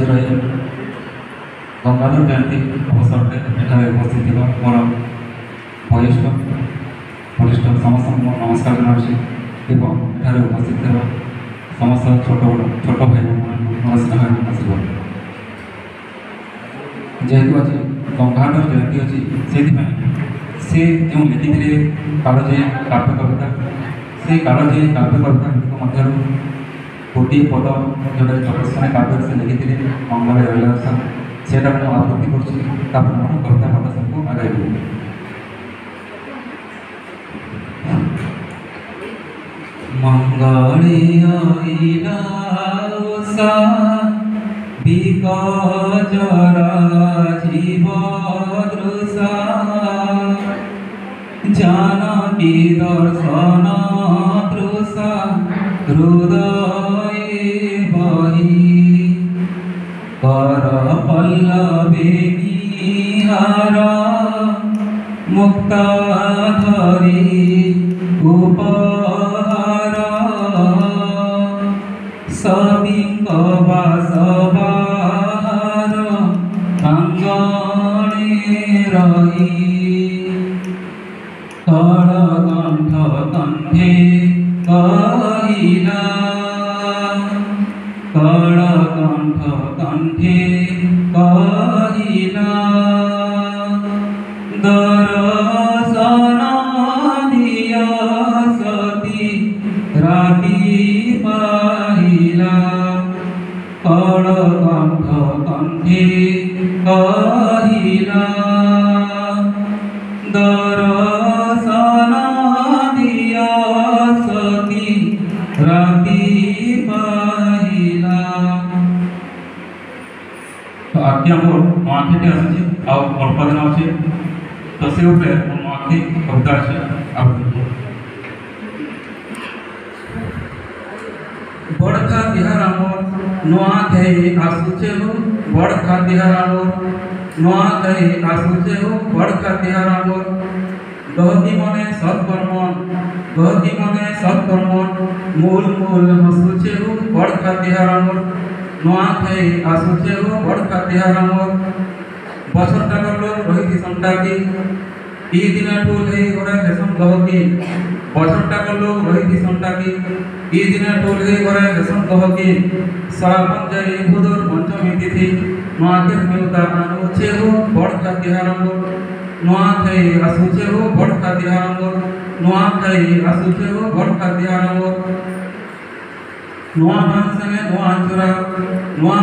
आज गंगाधर जयंती अवसर में उपस्थित थी मोर वरिष्ठ वरिष्ठ समस्त नमस्कार जनावि उपस्थित थे समस्त छोट भाई मोर स्नेह आशीर्वाद जेहेतु आज गंगाधर जयंती अच्छी से जो लिखी कालजे काव्य कविता से कालजे काव्य कविता मध्य गोटे पद जोटा तपस्या काव्य से लिखी मंगल अभिलाषा से आवृत्ति कर कविता पद सबको आगे मंगले विकजरा जीव दृशा जानकी दर्शन दृशा हृदय बही कर पल्लवे निहार मुक्ता धरी उपहार सदिंग बासबार अंगणे रही कलकंठ कंठे कहिला कलकंठ कंठे कहिला दर्शन दिया सती राती पाहिला कलकंठ कंठे कहिला दर्शन दिया सती राती पाहिला। तो आज्ञा मोर नुआखी आसी अल्प दिन अच्छे तो से नुआखी कविता अच्छे बड़खा तिहार मोर नुआखाई आसुचे हो बड़खा तिहार मोर नुआखाई आसुचे हो बड़खा तिहार मोर गहती मने सत्कर्मन मूल मूल हसुचे हो बड़खा तिहार मोर नुआखाई आसुचे हो बड़खा तिहार मोर बछर टाकलो रही संटाकी ई दिन टोल हे गोरा हेसन गहकी बछर टाकलो रही संटाकी ई दिन टोल हे गोरा हेसन गहकी श्रावण जाई भूदर पंचमी तिथि नुआखे मिलता आनुचे हो बड़खा तिहार मोर नुआखाई आसुचे हो बड़खा तिहार मोर नुआखाई आसुचे हो बड़खा तिहार मोर नुआ भान संगे नुआ चुरा नुआ